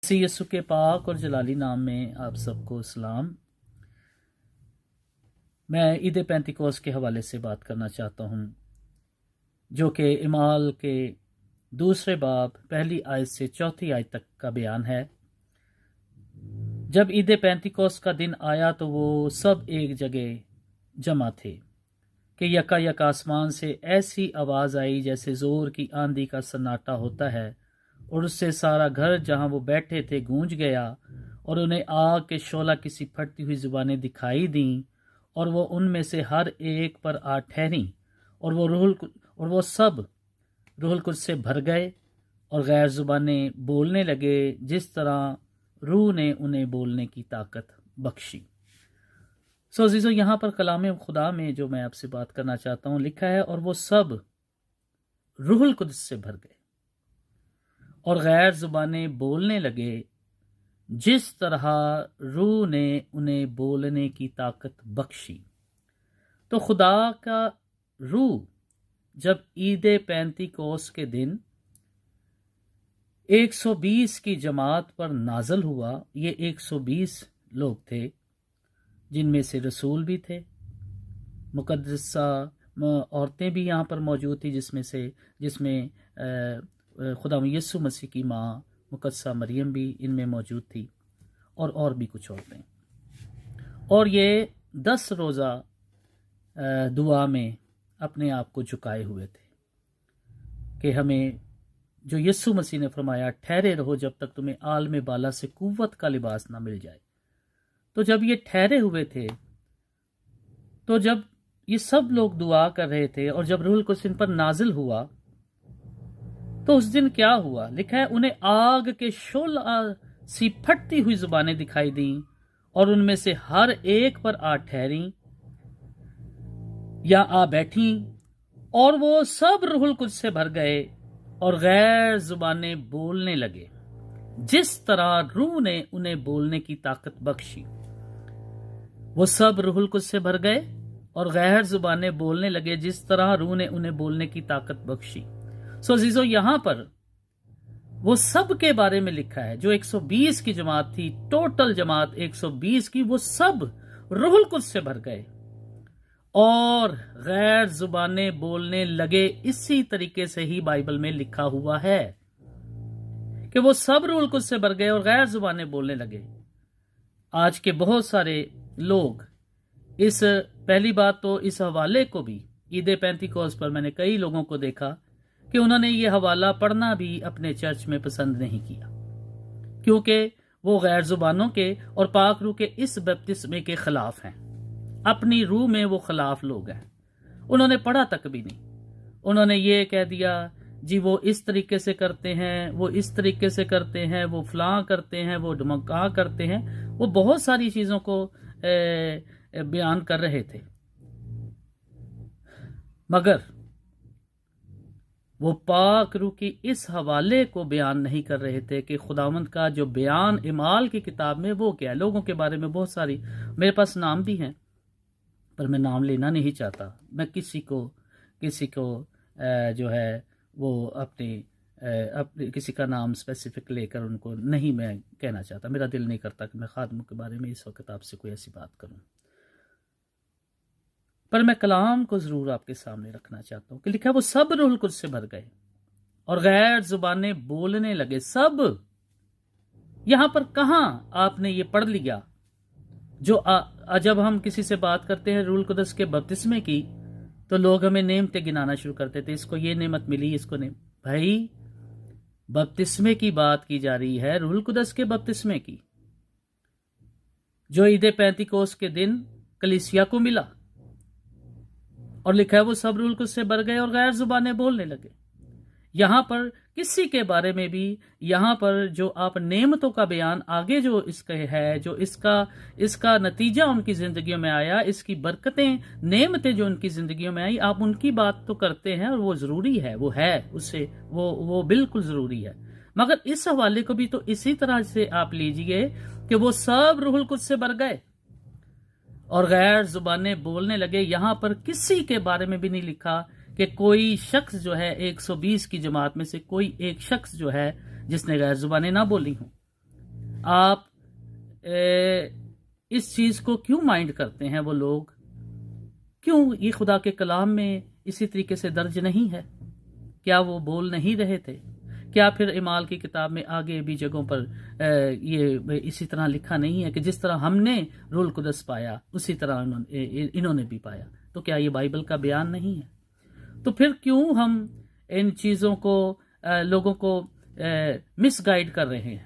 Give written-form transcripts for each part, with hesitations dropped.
मसीह यीशु के पाक और जलाली नाम में आप सबको सलाम। मैं ईद पेंतिकोस के हवाले से बात करना चाहता हूँ, जो कि इमाल के दूसरे बाब पहली आयत से चौथी आयत तक का बयान है। जब ईद पेंतिकोस का दिन आया तो वो सब एक जगह जमा थे कि यका आसमान से ऐसी आवाज़ आई जैसे ज़ोर की आंधी का सन्नाटा होता है, और उससे सारा घर जहाँ वो बैठे थे गूंज गया, और उन्हें आग के शोला की सी फटती हुई जुबानें दिखाई दीं, और वो उनमें से हर एक पर आ ठहरी, और वो सब रूहुल कुद्स से भर गए और गैर जुबानें बोलने लगे, जिस तरह रूह ने उन्हें बोलने की ताकत बख्शी। अज़ीज़ों, यहाँ पर कलाम खुदा में जो मैं आपसे बात करना चाहता हूँ लिखा है, और वो सब रूहुल कुद्स से भर गए और गैर जुबानें बोलने लगे, जिस तरह रूह ने उन्हें बोलने की ताकत बख्शी। तो खुदा का रूह जब ईद पेंतिकोस के दिन 120 की जमात पर नाजल हुआ, ये 120 लोग थे जिनमें से रसूल भी थे, मुकद्दसा औरतें भी यहाँ पर मौजूद थी, जिसमें खुदा यीशु मसीह की माँ मुकद्दसा मरियम भी इनमें मौजूद थी, और भी कुछ औरतें। और ये 10 रोज़ा दुआ में अपने आप को झुकाए हुए थे कि हमें, जो यीशु मसीह ने फरमाया, ठहरे रहो जब तक तुम्हें आलम बाला से कुव्वत का लिबास ना मिल जाए। तो जब ये ठहरे हुए थे, तो जब ये सब लोग दुआ कर रहे थे और जब रूहुल कुद्स इन पर नाजिल हुआ, तो उस दिन क्या हुआ? लिखा है, उन्हें आग के शोला सी फटती हुई जुबानें दिखाई दी, और उनमें से हर एक पर आ ठहरी या आ बैठी, और वो सब रूहुल कुद्स से भर गए और गैर जुबानें बोलने लगे, जिस तरह रूह ने उन्हें बोलने की ताकत बख्शी। वो सब रूहुल कुद्स से भर गए और गैर जुबानें बोलने लगे, जिस तरह रूह ने उन्हें बोलने की ताकत बख्शी। अज़ीज़ों, यहाँ पर वो सब के बारे में लिखा है। जो 120 की जमात थी, टोटल जमात 120 की, वो सब रूहुल कुद्स से भर गए और गैर जुबानें बोलने लगे। इसी तरीके से ही बाइबल में लिखा हुआ है कि वो सब रूहुल कुद्स से भर गए और गैर जुबानें बोलने लगे। आज के बहुत सारे लोग पहली बात तो इस हवाले को भी ईद पेंतिकोस पर मैंने कई लोगों को देखा कि उन्होंने ये हवाला पढ़ना भी अपने चर्च में पसंद नहीं किया, क्योंकि वो गैर जुबानों के और पाक रूह के इस बपतिस्मे के खिलाफ हैं। अपनी रूह में वो खिलाफ लोग हैं। उन्होंने पढ़ा तक भी नहीं। उन्होंने ये कह दिया, जी वो इस तरीके से करते हैं, वो इस तरीके से करते हैं, वो फलां करते हैं, वो ढमका करते हैं। वो बहुत सारी चीज़ों को बयान कर रहे थे, मगर वो पाक रूह की इस हवाले को बयान नहीं कर रहे थे कि खुदावंद का जो बयान इमाल की किताब में वो क्या है। लोगों के बारे में बहुत सारी, मेरे पास नाम भी हैं, पर मैं नाम लेना नहीं चाहता। मैं किसी को जो है वो अपने किसी का नाम स्पेसिफिक लेकर उनको नहीं मैं कहना चाहता। मेरा दिल नहीं करता कि मैं खादमों के बारे में इस वक्त आपसे कोई ऐसी बात करूं, पर मैं कलाम को जरूर आपके सामने रखना चाहता हूं कि लिखा है, वो सब रूहुल कुद्स से भर गए और गैर जुबानें बोलने लगे। सब यहां पर कहां आपने ये पढ़ लिया? जब हम किसी से बात करते हैं रूहुल कुद्स के बपतिस्मे की, तो लोग हमें नेमतें गिनाना शुरू करते थे, इसको ये नेमत मिली, इसको नेम। भाई, बपतिस्मे की बात की जा रही है, रूहुल कुद्स के बपतिस्मे की, जो ईद पेंतिकोस के दिन कलीसिया को मिला। और लिखा है, वो सब रूहुल कुद्स से भर गए और गैर जुबानें बोलने लगे। यहां पर किसी के बारे में भी, यहां पर जो आप नेमतों का बयान आगे जो इसका है, जो इसका नतीजा उनकी जिंदगियों में आया, इसकी बरकतें, नेमतें जो उनकी जिंदगियों में आई, आप उनकी बात तो करते हैं और वो जरूरी है, वो है, उससे वो बिल्कुल जरूरी है। मगर इस हवाले को भी तो इसी तरह से आप लीजिए कि वो सब रूहुल कुद्स से भर गए और गैर जुबानें बोलने लगे। यहां पर किसी के बारे में भी नहीं लिखा कि कोई शख्स जो है 120 की जमात में से कोई एक शख्स जो है जिसने गैर जुबानें ना बोली हूं। آپ اس چیز کو کیوں مائنڈ کرتے ہیں؟ وہ لوگ کیوں یہ خدا کے کلام میں اسی طریقے سے درج نہیں ہے؟ کیا وہ بول نہیں رہے تھے؟ کیا پھر اعمال کی کتاب میں آگے بھی جگہوں پر یہ اسی طرح لکھا نہیں ہے کہ جس طرح ہم نے روح القدس پایا اسی طرح انہوں نے بھی پایا؟ تو کیا یہ بائبل کا بیان نہیں ہے؟ تو پھر کیوں ہم ان چیزوں کو لوگوں کو مس گائیڈ کر رہے ہیں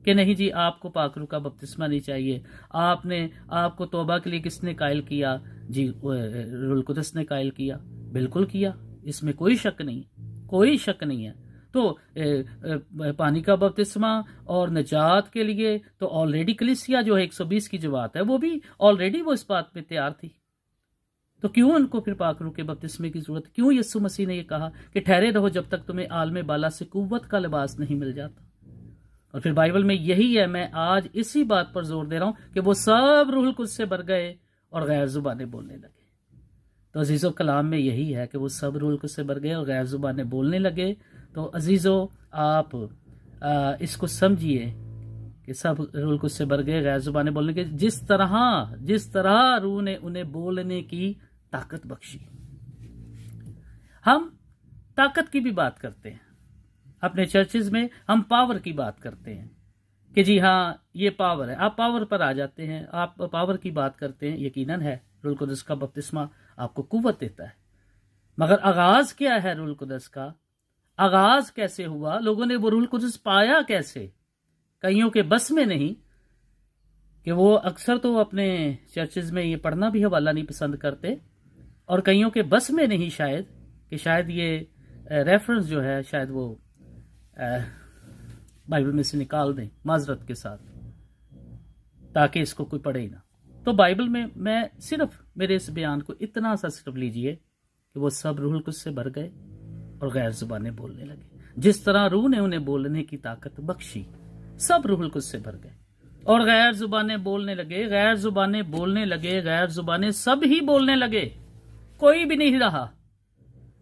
کہ نہیں جی آپ کو پاک روح کا بپتسمہ نہیں چاہیے، آپ کو توبہ کے لیے کس نے قائل کیا؟ جی روح القدس نے قائل کیا، بالکل کیا، اس میں کوئی شک نہیں ہے۔ تو پانی کا بپتسمہ اور نجات کے لیے تو آلریڈی کلیسیا جو ہے 120 کی جو بات ہے وہ بھی آلریڈی وہ اس بات پہ تیار تھی، تو کیوں ان کو پھر پاک روح کے بپتسمے کی ضرورت؟ کیوں یسوع مسیح نے یہ کہا کہ ٹھہرے رہو جب تک تمہیں عالم بالا سے قوت کا لباس نہیں مل جاتا؟ اور پھر بائبل میں یہی ہے، میں آج اسی بات پر زور دے رہا ہوں کہ وہ سب روح القدس سے بھر گئے اور غیر زبانیں بولنے لگے۔ تو عزیزو کلام میں یہی ہے کہ وہ سب روح القدس سے بھر گئے اور غیر زبانیں بولنے لگے۔ تو عزیزو آپ اس کو سمجھیے کہ سب روح القدس سے بھر گئے، غیر زبانیں بولنے لگے، جس طرح روح نے انہیں بولنے کی طاقت بخشی۔ ہم طاقت کی بھی بات کرتے ہیں اپنے چرچز میں، ہم پاور کی بات کرتے ہیں کہ جی ہاں یہ پاور ہے، آپ پاور پر آ جاتے ہیں، آپ پاور کی بات کرتے ہیں، یقیناً ہے روح القدس کا بپتسمہ آپ کو قوت دیتا ہے، مگر آغاز کیا ہے روح القدس کا؟ آغاز کیسے ہوا؟ لوگوں نے وہ روح القدس پایا کیسے؟ کئیوں کے بس میں نہیں، کہ وہ اکثر تو اپنے چرچز میں یہ پڑھنا بھی حوالہ نہیں پسند کرتے، اور کئیوں کے بس میں نہیں شاید کہ شاید یہ ریفرنس جو ہے شاید وہ بائبل میں سے نکال دیں معذرت کے ساتھ، تاکہ اس کو کوئی پڑھے ہی نہ۔ تو بائبل میں صرف میرے اس بیان کو اتنا سا صرف لیجئے کہ وہ سب روح القدس سے بھر گئے اور غیر زبانیں بولنے لگے، جس طرح روح نے انہیں بولنے کی طاقت بخشی، سب روح القدس سے بھر گئے اور غیر زبانیں بولنے لگے، غیر زبانیں بولنے لگے، غیر زبانیں سب ہی بولنے لگے، کوئی بھی نہیں رہا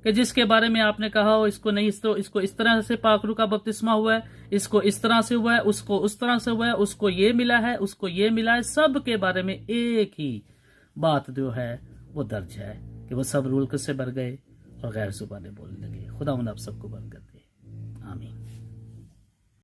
کہ جس کے بارے میں آپ نے کہا ہو اس کو نہیں، اس کو اس طرح سے پاک روح کا بپتسمہ ہوا ہے، اس کو اس طرح سے ہوا ہے، اس کو اس طرح سے ہوا ہے، اس کو یہ ملا ہے، اس کو یہ ملا ہے، سب کے بارے میں ایک ہی بات جو ہے وہ درج ہے کہ وہ سب روح القدس سے بھر گئے اور غیر زبانیں بولنے لگے۔ خدا ان آپ سب کو برکت دے۔